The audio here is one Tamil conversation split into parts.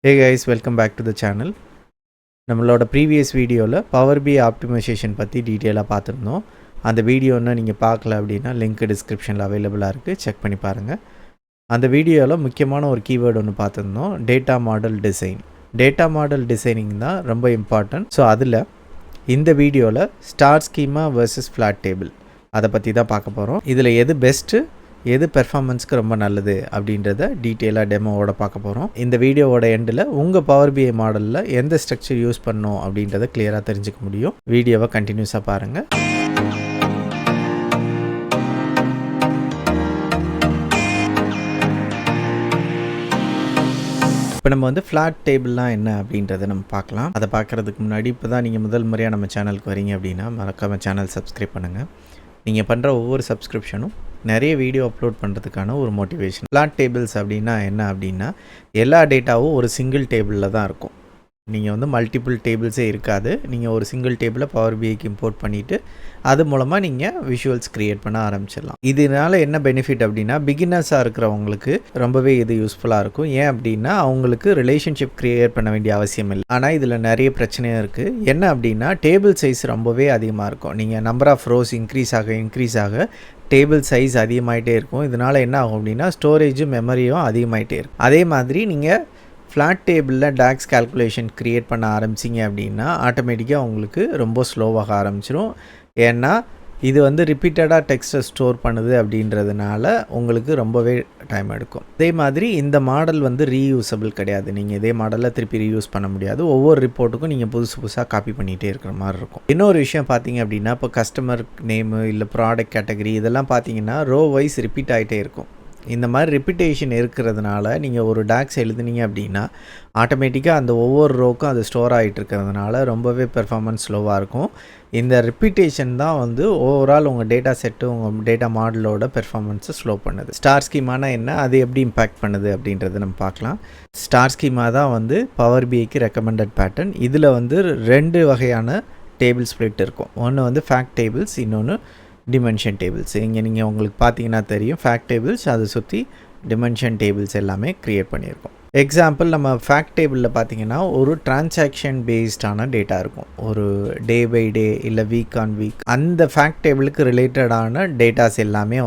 Hey guys, welcome back to the channel. நம்மளோட ப்ரீவியஸ் வீடியோவில் பவர் பி ஆப்டிமைசேஷன் பற்றி டீட்டெயிலாக பார்த்துருந்தோம். அந்த வீடியோ இன்னும் நீங்கள் பார்க்கல அப்படின்னா லிங்க் டிஸ்கிரிப்ஷனில் அவைலபிளாக இருக்குது, செக் பண்ணி பாருங்கள். அந்த வீடியோவில் முக்கியமான ஒரு கீவேர்டு ஒன்று பார்த்துருந்தோம், data model design. Data model designing தான் ரொம்ப இம்பார்ட்டன்ட். ஸோ அதில் இந்த வீடியோவில் star schema versus flat table அதை பற்றி தான் பார்க்க போகிறோம். இதில் எது பெஸ்ட்டு, எது பெர்ஃபார்மன்ஸ்க்கு ரொம்ப நல்லது அப்படின்றத டீட்டெயிலாக டெமோவோட பார்க்க போகிறோம். இந்த வீடியோவோட எண்டில் உங்கள் பவர் பிஐ மாடலில் எந்த ஸ்ட்ரக்சர் யூஸ் பண்ணணும் அப்படின்றத கிளியராக தெரிஞ்சுக்க முடியும். வீடியோவை கண்டினியூஸாக பாருங்கள். இப்போ நம்ம ஃப்ளாட் டேபிள்லாம் என்ன அப்படின்றத நம்ம பார்க்கலாம். அதை பார்க்குறதுக்கு முன்னாடி இப்போ தான் நீங்கள் முதல் முறையாக நம்ம சேனலுக்கு வரீங்க அப்படின்னா மறக்காமல் சேனல் சப்ஸ்கிரைப் பண்ணுங்கள். நீங்கள் பண்ணுற ஒவ்வொரு சப்ஸ்கிரிப்ஷனும் நிறைய வீடியோ அப்லோட் பண்ணுறதுக்கான ஒரு மோட்டிவேஷன். ஃப்ளாட் டேபிள்ஸ் அப்படின்னா என்ன அப்படின்னா, எல்லா டேட்டாவும் ஒரு சிங்கிள் டேபிளில் தான் இருக்கும். நீங்கள் மல்டிபிள் டேபிள்ஸே இருக்காது. நீங்கள் ஒரு சிங்கிள் டேபிளை பவர் பிஐக்கு இம்போர்ட் பண்ணிவிட்டு அது மூலமாக நீங்கள் விஷுவல்ஸ் க்ரியேட் பண்ண ஆரம்பிச்சிடலாம். இதனால் என்ன பெனிஃபிட் அப்படின்னா, பிகினர்ஸாக இருக்கிறவங்களுக்கு ரொம்பவே இது யூஸ்ஃபுல்லாக இருக்கும். ஏன் அப்படின்னா, அவங்களுக்கு ரிலேஷன்ஷிப் க்ரியேட் பண்ண வேண்டிய அவசியம் இல்லை. ஆனால் இதில் நிறைய பிரச்சனையும் இருக்குது. என்ன அப்படின்னா, டேபிள் சைஸ் ரொம்பவே அதிகமாக இருக்கும். நீங்கள் நம்பர் ஆஃப் ரோஸ் இன்க்ரீஸ் ஆக டேபிள் சைஸ் அதிகமாகிட்டே இருக்கும். இதனால் என்ன ஆகும் அப்படின்னா, ஸ்டோரேஜும் மெமரியும் அதிகமாகிட்டே இருக்கும். அதே மாதிரி நீங்கள் ஃப்ளாட் டேபிளில் டாக்ஸ் கால்குலேஷன் க்ரியேட் பண்ண ஆரம்பிச்சிங்க அப்படின்னா ஆட்டோமேட்டிக்காக உங்களுக்கு ரொம்ப ஸ்லோவாக ஆரம்பிச்சிடும். ஏன்னா இது ரிப்பீட்டடாக டெக்ஸ்ட்டை ஸ்டோர் பண்ணுது அப்படின்றதுனால உங்களுக்கு ரொம்பவே டைம் எடுக்கும். அதே மாதிரி இந்த மாடல் ரீயூசபிள் கிடையாது. நீங்கள் இதே மாடலில் திருப்பி ரீயூஸ் பண்ண முடியாது. ஒவ்வொரு ரிப்போர்ட்டுக்கும் நீங்கள் புதுசாக காப்பி பண்ணிகிட்டே இருக்கிற மாதிரி இருக்கும். இன்னொரு விஷயம் பார்த்தீங்க அப்படின்னா, இப்போ கஸ்டமர் நேமு இல்லை ப்ராடக்ட் கேட்டகரி இதெல்லாம் பார்த்தீங்கன்னா ரோ வைஸ் ரிப்பீட் ஆகிட்டே இருக்கும். இந்த மாதிரி ரிப்பீட்டேஷன் இருக்கிறதுனால நீங்கள் ஒரு டாக்ஸ் எழுதுனீங்க அப்படின்னா ஆட்டோமேட்டிக்காக அந்த ஒவ்வொரு ரோக்கும் அது ஸ்டோர் ஆகிட்டு இருக்கிறதுனால ரொம்பவே பெர்ஃபார்மன்ஸ் ஸ்லோவாக இருக்கும். இந்த ரிப்பீட்டேஷன் தான் ஓவரால் உங்கள் டேட்டா செட்டு, உங்கள் டேட்டா மாடலோட பெர்ஃபார்மன்ஸை ஸ்லோ பண்ணுது. ஸ்டார் ஸ்கீமானா என்ன, அது எப்படி இம்பேக்ட் பண்ணுது அப்படின்றத நம்ம பார்க்கலாம். ஸ்டார் ஸ்கீமா தான் பவர் பிஐக்கு ரெக்கமெண்டட் பேட்டர்ன். இதில் 2 வகையான டேபிள் ஸ்ப்ளிட் இருக்கும். ஒன்று ஃபேக்ட் டேபிள்ஸ், இன்னொன்று டிமென்ஷன் டேபிள்ஸ். இங்கே நீங்கள் உங்களுக்கு பார்த்தீங்கன்னா தெரியும், ஃபேக்ட் டேபிள்ஸ் அதை சுற்றி டிமென்ஷன் டேபிள்ஸ் எல்லாமே க்ரியேட் பண்ணியிருக்கோம். எக்ஸாம்பிள், நம்ம ஃபேக்ட் டேபிளில் பார்த்தீங்கன்னா ஒரு டிரான்சாக்ஷன் பேஸ்டான டேட்டா இருக்கும். ஒரு டே பை டே இல்லை வீக் ஆன் வீக் அந்த ஃபேக்ட் டேபிளுக்கு ரிலேட்டடான டேட்டாஸ் எல்லாமே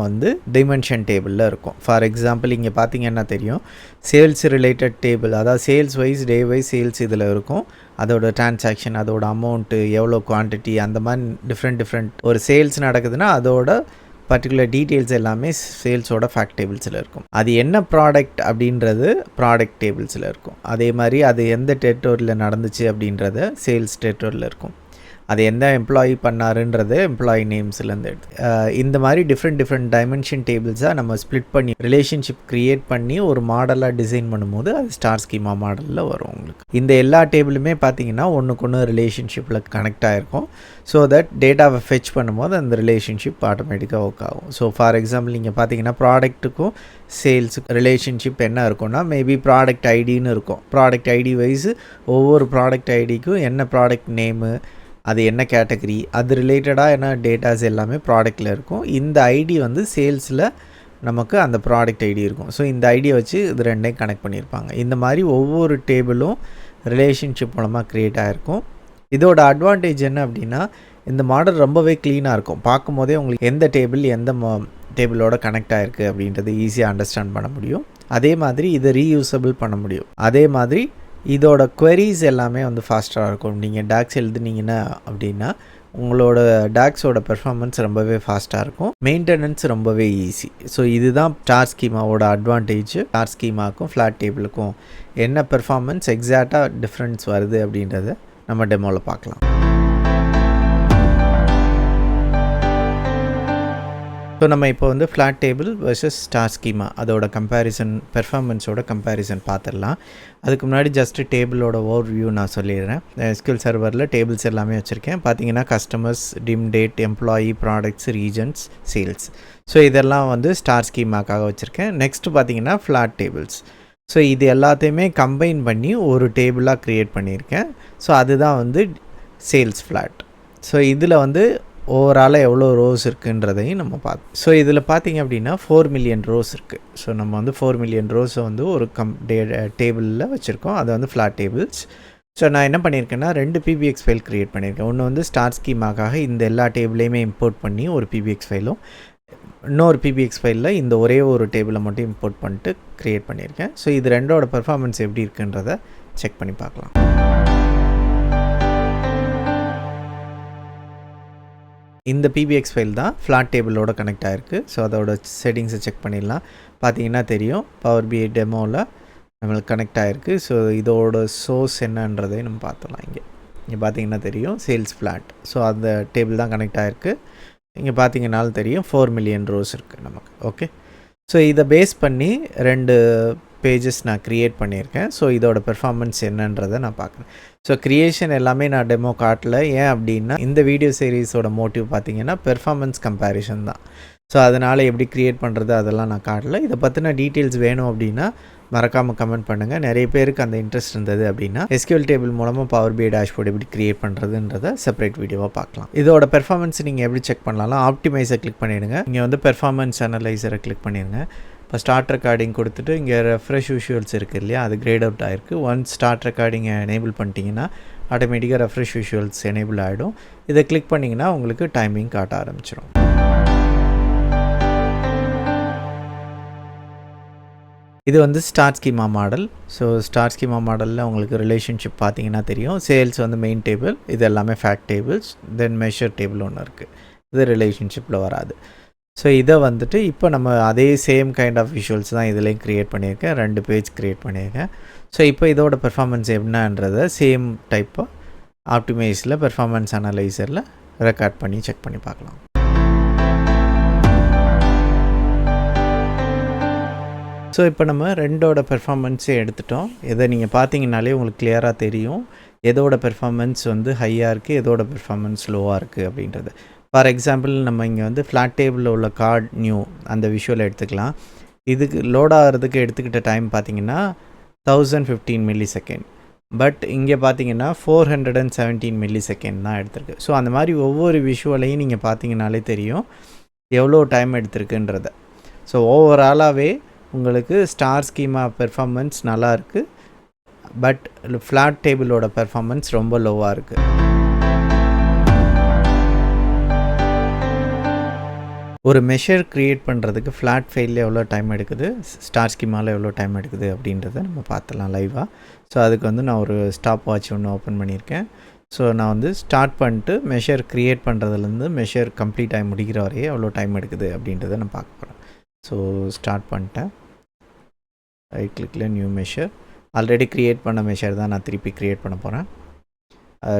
டிமென்ஷன் டேபிளில் இருக்கும். ஃபார் எக்ஸாம்பிள், இங்கே பார்த்தீங்கன்னா தெரியும், சேல்ஸ் ரிலேட்டட் டேபிள், அதாவது sales wise day wise sales இதில் இருக்கும். அதோட டிரான்சாக்ஷன், அதோட அமௌண்ட்டு, எவ்வளோ குவான்டிட்டி, அந்த மாதிரி டிஃப்ரெண்ட் ஒரு சேல்ஸ் நடக்குதுன்னா அதோட பர்டிகுலர் டீட்டெயில்ஸ் எல்லாமே சேல்ஸோட ஃபேக்ட் டேபிள்ஸில் இருக்கும். அது என்ன ப்ராடக்ட் அப்படின்றது ப்ராடக்ட் டேபிள்ஸில் இருக்கும். அதே மாதிரி அது எந்த டெரிட்டோரியில் நடந்துச்சு அப்படின்றத சேல்ஸ் டெரிட்டோரியில் இருக்கும். அது எந்த எம்ப்ளாயி பண்ணாருன்றது எம்ப்ளாயி நேம்ஸ்லேருந்து எடுத்து இந்த மாதிரி டிஃப்ரெண்ட் டைமென்ஷன் டேபிள்ஸாக நம்ம ஸ்ப்ளிட் பண்ணி ரிலேஷன்ஷிப் க்ரியேட் பண்ணி ஒரு மாடலாக டிசைன் பண்ணும்போது அது ஸ்டார் ஸ்கீமா மாடலில் வரும். உங்களுக்கு இந்த எல்லா டேபிளுமே பார்த்தீங்கன்னா ஒன்றுக்கு ஒன்று ரிலேஷன்ஷிப்பில் கனெக்ட் ஆகிருக்கும். ஸோ தட் டேட்டாவை ஃபெச் பண்ணும்போது அந்த ரிலேஷன்ஷிப் ஆட்டோமேட்டிக்காக ஒர்க் ஆகும். ஸோ ஃபார் எக்ஸாம்பிள், நீங்கள் பார்த்தீங்கன்னா ப்ராடக்ட்டுக்கும் சேல்ஸுக்கு ரிலேஷன்ஷிப் என்ன இருக்கும்னா, மேபி ப்ராடக்ட் ஐடின்னு இருக்கும். ப்ராடக்ட் ஐடி வைஸ் ஒவ்வொரு ப்ராடக்ட் ஐடிக்கும் என்ன ப்ராடக்ட் நேமு, அது என்ன கேட்டகரி, அது ரிலேட்டடாக என்ன டேட்டாஸ் எல்லாமே ப்ராடக்டில் இருக்கும். இந்த ஐடி சேல்ஸில் நமக்கு அந்த ப்ராடக்ட் ஐடி இருக்கும். ஸோ இந்த ஐடியை வச்சு இது ரெண்டையும் கனெக்ட் பண்ணியிருப்பாங்க. இந்த மாதிரி ஒவ்வொரு டேபிளும் ரிலேஷன்ஷிப் மூலமாக க்ரியேட் ஆகிருக்கும். இதோட அட்வான்டேஜ் என்ன அப்படின்னா, இந்த மாடல் ரொம்பவே க்ளீனாக இருக்கும். பார்க்கும் போதே உங்களுக்கு எந்த டேபிள் எந்த டேபிளோட கனெக்ட் ஆகிருக்கு அப்படின்றது ஈஸியாக அண்டர்ஸ்டாண்ட் பண்ண முடியும். அதே மாதிரி இதை ரீயூசபிள் பண்ண முடியும். அதே மாதிரி இதோட queries எல்லாமே ஃபாஸ்ட்டாக இருக்கும். நீங்கள் டாக்ஸ் எழுதுனீங்கன்னா அப்படின்னா உங்களோட டாக்ஸோட பெர்ஃபார்மன்ஸ் ரொம்பவே ஃபாஸ்ட்டாக இருக்கும். மெயின்டெனன்ஸ் ரொம்பவே ஈஸி. ஸோ இதுதான் ஸ்டார் ஸ்கீமாவோட அட்வான்டேஜ். ஸ்டார் ஸ்கீமாக்கும் ஃப்ளாட் டேபிளுக்கும் என்ன பெர்ஃபார்மன்ஸ் எக்ஸாக்டாக டிஃப்ரென்ஸ் வருது அப்படின்றத நம்ம டெமோவில் பார்க்கலாம். ஸோ நம்ம இப்போ flat table versus star schema அதோட கம்பேரிசன், பெர்ஃபார்மன்ஸோட கம்பேரிசன் பார்த்துடலாம். அதுக்கு முன்னாடி ஜஸ்ட்டு டேபிளோட ஓவர் வியூ நான் சொல்லிடுறேன். எஸ்கியூஎல் சர்வரில் டேபிள்ஸ் எல்லாமே வச்சுருக்கேன். பார்த்தீங்கன்னா customers, dim date, employee, products, regions, sales. So இதெல்லாம் ஸ்டார் ஸ்கீமாக்காக வச்சுருக்கேன். நெக்ஸ்ட்டு பார்த்தீங்கன்னா ஃப்ளாட் டேபிள்ஸ். ஸோ இது எல்லாத்தையுமே கம்பைன் பண்ணி ஒரு டேபிளாக க்ரியேட் பண்ணியிருக்கேன். ஸோ அதுதான் சேல்ஸ் ஃப்ளாட். ஸோ இதில் ஓவராலாக எவ்வளோ ரோஸ் இருக்குன்றதையும் நம்ம பார்த்தோம். ஸோ இதில் பார்த்தீங்க அப்படின்னா 4 மில்லியன் ரோஸ் இருக்குது. ஸோ நம்ம வந்து 4 மில்லியன் ரோஸை வந்து ஒரு டேபிளில் வச்சுருக்கோம். அது வந்து ஃப்ளாட் டேபிள்ஸ். ஸோ நான் என்ன பண்ணியிருக்கேன்னா 2 PBX ஃபைல் க்ரியேட் பண்ணியிருக்கேன். ஒன்று வந்து ஸ்டார் ஸ்கீமாக்காக இந்த எல்லா டேபிளையுமே இம்போர்ட் பண்ணி ஒரு PBX ஃபைலும், இன்னொரு PBX ஃபைலில் இந்த ஒரே ஒரு டேபிளை மட்டும் இம்போர்ட் பண்ணிட்டு க்ரியேட் பண்ணியிருக்கேன். ஸோ இது ரெண்டோட பெர்ஃபார்மன்ஸ் எப்படி இருக்குன்றதை செக் பண்ணி பார்க்கலாம். இந்த PBX ஃபைல் தான் ஃப்ளாட் டேபிளோட கனெக்ட் ஆகிருக்கு. ஸோ அதோட செட்டிங்ஸை செக் பண்ணிடலாம். பார்த்தீங்கன்னா தெரியும் பவர் BI டெமோவில் நம்மளுக்கு கனெக்ட் ஆகிருக்கு. ஸோ இதோட சோர்ஸ் என்னன்றதையும் நம்ம பார்த்துடலாம். இங்கே பார்த்தீங்கன்னா தெரியும் சேல்ஸ் ஃப்ளாட். ஸோ அந்த டேபிள் தான் கனெக்ட் ஆகிருக்கு. இங்கே பார்த்தீங்கன்னாலும் தெரியும் 4 மில்லியன் ரோஸ் இருக்குது நமக்கு. ஓகே, ஸோ இதை பேஸ் பண்ணி 2 பேஜஸ் நான் க்ரியேட் பண்ணியிருக்கேன். ஸோ இதோட பெர்ஃபார்மன்ஸ் என்னன்றதை நான் பார்க்குறேன். ஸோ க்ரியேஷன் எல்லாமே நான் டெமோ காட்டல. ஏன் அப்படின்னா இந்த வீடியோ சீரீஸோட மோட்டிவ் பார்த்திங்கன்னா பெர்ஃபார்மன்ஸ் கம்பேரிஷன் தான். ஸோ அதனால் எப்படி க்ரியேட் பண்ணுறது அதெல்லாம் நான் காட்டல. இதை பற்றின டீட்டெயில்ஸ் வேணும் அப்படின்னா மறக்காமல் கமெண்ட் பண்ணுங்கள். நிறைய பேருக்கு அந்த இன்ட்ரெஸ்ட் இருந்தது அப்படின்னா SQL டேபிள் மூலமாக பவர் BI டேஷ்போர்ட் எப்படி க்ரியேட் பண்ணுறதுன்றதை செப்பரேட் வீடியோவாக பார்க்கலாம். இதோட பெர்ஃபார்மன்ஸ் நீங்கள் எப்படி செக் பண்ணலாம்? ஆப்டிமைஸை கிளிக் பண்ணிவிடுங்க. இங்கே வந்து பெர்ஃபார்மன்ஸ் அனலைசரை கிளிக் பண்ணிடுங்க. இப்போ ஸ்டார்ட் ரெக்கார்டிங் கொடுத்துட்டு இங்கே ரெஃப்ரெஷ் விஷுவல்ஸ் இருக்குது இல்லையா, அது கிரேட் அவுட் ஆகிருக்கு. ஒன்ஸ் ஸ்டார்ட் ரெக்கார்டிங்கை எனேபிள் பண்ணிட்டீங்கன்னா ஆட்டோமேட்டிக்காக ரெஃப்ரெஷ் விஷுவல்ஸ் எனேபிள் ஆகிடும். இதை கிளிக் பண்ணிங்கன்னா உங்களுக்கு டைமிங் காட்ட ஆரம்பிச்சிடும். இது வந்து star schema model. So star schema மாடலில் உங்களுக்கு ரிலேஷன்ஷிப் பார்த்தீங்கன்னா தெரியும். சேல்ஸ் வந்து மெயின் டேபிள், இது எல்லாமே ஃபேக்ட் டேபிள்ஸ், தென் மெஷர் டேபிள் ஒன்று இருக்குது. இது ரிலேஷன்ஷிப்பில் வராது. ஸோ இதை வந்துட்டு இப்போ நம்ம அதே சேம் கைண்ட் ஆஃப் விஷுவல்ஸ் தான் இதுலேயும் க்ரியேட் பண்ணியிருக்கேன். 2 பேஜ் க்ரியேட் பண்ணியிருக்கேன். ஸோ இப்போ இதோட பெர்ஃபார்மன்ஸ் என்னன்றதை சேம் டைப்பாக ஆப்டிமைஸில் பெர்ஃபார்மன்ஸ் அனலைசரில் ரெக்கார்ட் பண்ணி செக் பண்ணி பார்க்கலாம். ஸோ இப்போ நம்ம 2ஓட பெர்ஃபார்மன்ஸே எடுத்துட்டோம். இதை நீங்கள் பார்த்தீங்கன்னாலே உங்களுக்கு கிளியராக தெரியும் எதோட பெர்ஃபார்மன்ஸ் வந்து ஹையாக இருக்குது, எதோட பெர்ஃபார்மன்ஸ் லோவாக இருக்குது அப்படின்றது. ஃபார் எக்ஸாம்பிள் நம்ம இங்கே வந்து ஃப்ளாட் டேபிளில் உள்ள கார்ட் நியூ அந்த விஷுவலை எடுத்துக்கலாம். இதுக்கு லோட் ஆகிறதுக்கு எடுத்துக்கிட்ட டைம் பார்த்தீங்கன்னா 1015 மில்லி செகண்ட். பட் இங்கே பார்த்தீங்கன்னா 417 மில்லி செகண்ட் தான் எடுத்திருக்கு. ஸோ அந்த மாதிரி ஒவ்வொரு விஷுவலையும் நீங்கள் பார்த்தீங்கன்னாலே தெரியும் எவ்வளோ டைம் எடுத்திருக்குன்றத. ஸோ ஓவராலாகவே உங்களுக்கு ஸ்டார் ஸ்கீமா பெர்ஃபார்மன்ஸ் நல்லா இருக்குது. பட் ஃப்ளாட் டேபிளோட பெர்ஃபார்மன்ஸ் ரொம்ப லோவாக இருக்குது. ஒரு மெஷர் க்ரியேட் பண்ணுறதுக்கு ஃப்ளாட் ஃபைலில் எவ்வளோ டைம் எடுக்குது, ஸ்டார் ஸ்கீமாவில் எவ்வளோ டைம் எடுக்குது அப்படின்றத நம்ம பார்த்துலாம் லைவாக. ஸோ அதுக்கு வந்து நான் ஒரு ஸ்டாப் வாட்ச் ஒன்று ஓப்பன் பண்ணியிருக்கேன். ஸோ நான் வந்து ஸ்டார்ட் பண்ணிட்டு மெஷர் க்ரியேட் பண்ணுறதுலேருந்து மெஷர் கம்ப்ளீட் ஆகி முடிக்கிற வரையே எவ்வளோ டைம் எடுக்குது அப்படின்றத நான் பார்க்க போகிறேன். ஸோ ஸ்டார்ட் பண்ணிட்டேன். ரைட் கிளிக்கில் நியூ மெஷர். ஆல்ரெடி க்ரியேட் பண்ண மெஷர் தான் நான் திருப்பி க்ரியேட் பண்ண போகிறேன்.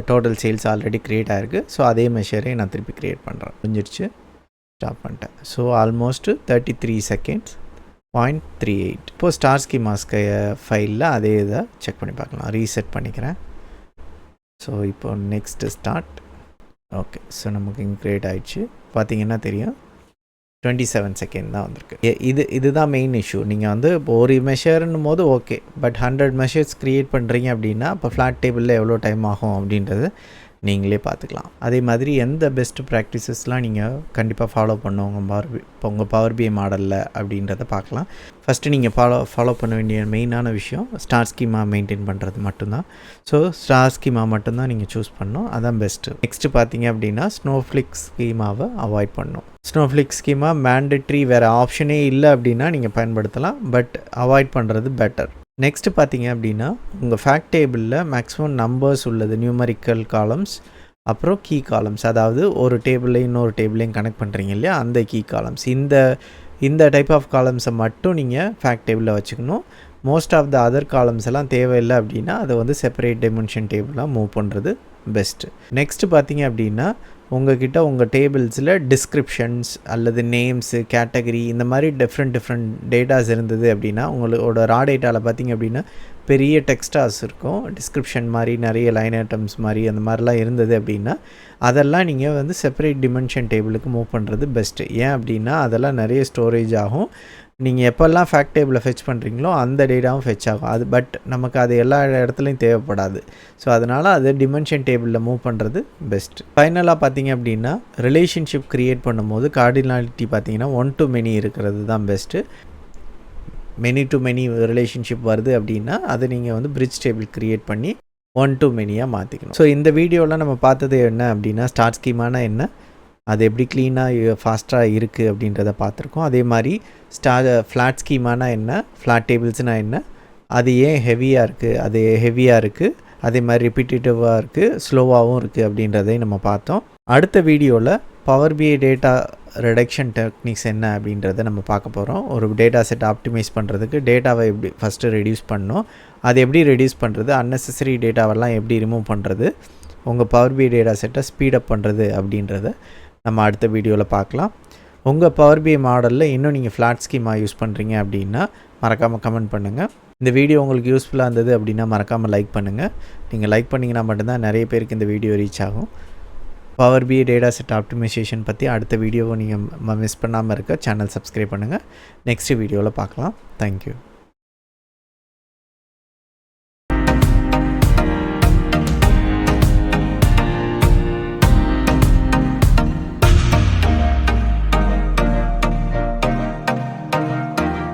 டோட்டல் சேல்ஸ் ஆல்ரெடி க்ரியேட் ஆகிருக்கு. ஸோ அதே மெஷரே நான் திருப்பி க்ரியேட் பண்ணுறேன். முடிஞ்சிருச்சு. ஸ்டாப் பண்ணிட்டேன். So almost 33 seconds 0.38. இப்போது ஸ்டார் ஸ்கீமாஸ்க்கு ஃபைலில் அதே இதை செக் பண்ணி பார்க்கலாம். ரீசெட் பண்ணிக்கிறேன். ஸோ இப்போ நெக்ஸ்ட்டு ஸ்டார்ட். ஓகே, ஸோ நமக்கு இங்கே க்ரியேட் ஆகிடுச்சு. பார்த்தீங்கன்னா தெரியும் 27 செகண்ட் தான் வந்திருக்கு. இதுதான் மெயின் இஷ்யூ. நீங்கள் வந்து ஒரு மெஷர்னும் போது ஓகே, பட் 100 மெஷர்ஸ் க்ரியேட் பண்ணுறீங்க அப்படின்னா இப்போ ஃப்ளாட் டேபிளில் எவ்வளோ டைம் ஆகும் அப்படின்றது நீங்களே பார்த்துக்கலாம். அதே மாதிரி எந்த பெஸ்ட்டு ப்ராக்டிசஸ்லாம் நீங்கள் கண்டிப்பாக ஃபாலோ பண்ணுவோங்க உங்கள் பவர் BI மாடலில் அப்படின்றத பார்க்கலாம். ஃபஸ்ட்டு நீங்கள் ஃபாலோ பண்ண வேண்டிய மெயினான விஷயம் ஸ்டார் ஸ்கீமா மெயின்டைன் பண்ணுறது மட்டும்தான். ஸோ ஸ்டார் ஸ்கீமா மட்டும்தான் நீங்கள் சூஸ் பண்ணணும், அதான் பெஸ்ட்டு. நெக்ஸ்ட்டு பார்த்தீங்க அப்படின்னா ஸ்னோஃப்ளிக் ஸ்கீமாவை அவாய்ட் பண்ணணும். ஸ்னோஃப்ளிக் ஸ்கீமா மேண்டட்ரி வேறு ஆப்ஷனே இல்லை அப்படின்னா நீங்கள் பயன்படுத்தலாம், பட் அவாய்ட் பண்ணுறது பெட்டர். நெக்ஸ்ட்டு பார்த்தீங்க அப்படின்னா உங்கள் ஃபேக்ட் டேபிளில் மேக்ஸிமம் நம்பர்ஸ் உள்ளது, நியூமரிக்கல் காலம்ஸ், அப்புறம் கீ காலம்ஸ், அதாவது ஒரு டேபிளையும் இன்னொரு டேபிளையும் கனெக்ட் பண்ணுறீங்க இல்லையா, அந்த கீ காலம்ஸ், இந்த டைப் ஆஃப் காலம்ஸை மட்டும் நீங்கள் ஃபேக்ட் டேபிளில் வச்சுக்கணும். Most of the other columns எல்லாம் தேவையில்லை அப்படின்னா அதை வந்து செப்பரேட் டைமென்ஷன் டேபிளாக மூவ் பண்ணுறது பெஸ்ட்டு. நெக்ஸ்ட்டு பார்த்தீங்க அப்படின்னா உங்கள்கிட்ட உங்கள் டேபிள்ஸில் டிஸ்கிரிப்ஷன்ஸ் அல்லது நேம்ஸு, கேட்டகரி இந்த மாதிரி டிஃப்ரெண்ட் டேட்டாஸ் இருந்தது அப்படின்னா உங்களோட ரா டேட்டாவில் பார்த்தீங்க அப்படின்னா பெரிய டெக்ஸ்டாஸ் இருக்கும், டிஸ்கிரிப்ஷன் மாதிரி நிறைய லைன் ஐட்டம்ஸ் மாதிரி அந்த மாதிரிலாம் இருந்தது அப்படின்னா அதெல்லாம் நீங்கள் வந்து செப்பரேட் டிமென்ஷன் டேபிளுக்கு மூவ் பண்ணுறது பெஸ்ட்டு. ஏன் அப்படின்னா அதெல்லாம் நிறைய ஸ்டோரேஜ் ஆகும், நீங்கள் எப்போல்லாம் ஃபேக்ட் டேபிளை ஃபெச் பண்ணுறீங்களோ அந்த டேட்டாவும் ஃபெச் ஆகும். அது பட் நமக்கு அது எல்லா இடத்துலையும் தேவைப்படாது. ஸோ அதனால் அது டிமென்ஷன் டேபிளில் மூவ் பண்ணுறது பெஸ்ட். ஃபைனலாக பார்த்தீங்க அப்படின்னா ரிலேஷன்ஷிப் க்ரியேட் பண்ணும்போது கார்டினாலிட்டி பார்த்தீங்கன்னா 1 to many இருக்கிறது தான் best. Many to many relationship வருது அப்படின்னா அதை நீங்கள் வந்து பிரிட்ஜ் டேபிள் க்ரியேட் பண்ணி 1 to many-யாக மாற்றிக்கணும். ஸோ இந்த வீடியோவில் நம்ம பார்த்தது என்ன அப்படின்னா ஸ்டார் ஸ்கீமானா என்ன, அது எப்படி க்ளீனாக ஃபாஸ்ட்டாக இருக்குது அப்படின்றத பார்த்துருக்கோம். அதே மாதிரி ஃப்ளாட் ஸ்கீமானா என்ன, ஃப்ளாட் டேபிள்ஸ்னால் என்ன, அது ஏன் ஹெவியாக இருக்குது, அது ஹெவியாக இருக்குது, அதே மாதிரி ரிப்பீட்டேட்டிவாக இருக்குது, ஸ்லோவாகவும் இருக்குது அப்படின்றதையும் நம்ம பார்த்தோம். அடுத்த வீடியோவில் பவர் பிஐ டேட்டா ரிடக்ஷன் டெக்னிக்ஸ் என்ன அப்படின்றத நம்ம பார்க்க போகிறோம். ஒரு டேட்டா செட் ஆப்டிமைஸ் பண்ணுறதுக்கு டேட்டாவை எப்படி ஃபஸ்ட்டு ரெடியூஸ் பண்ணணும், அது எப்படி ரெடியூஸ் பண்ணுறது, அன்னெசரி டேட்டாவெல்லாம் எப்படி ரிமூவ் பண்ணுறது, உங்கள் பவர் பிஐ டேட்டா செட்டை ஸ்பீடப் பண்ணுறது அப்படின்றத நம்ம அடுத்த வீடியோவில் பார்க்கலாம். உங்கள் பவர் பிஐ மாடலில் இன்னும் நீங்கள் ஃப்ளாட் ஸ்கீமா யூஸ் பண்ணுறீங்க அப்படின்னா மறக்காமல் கமெண்ட் பண்ணுங்கள். இந்த வீடியோ உங்களுக்கு யூஸ்ஃபுல்லாக இருந்தது அப்படின்னா மறக்காமல் லைக் பண்ணுங்கள். நீங்கள் லைக் பண்ணிங்கன்னா மட்டும்தான் நிறைய பேருக்கு இந்த வீடியோ ரீச் ஆகும். பவர் பிஐ டேட்டா செட் ஆப்டிமைசேஷன் பற்றி அடுத்த வீடியோவை நீங்கள் மிஸ் பண்ணாமல் இருக்க சேனல் சப்ஸ்கிரைப் பண்ணுங்கள். நெக்ஸ்ட் வீடியோவில் பார்க்கலாம். தேங்க்யூ.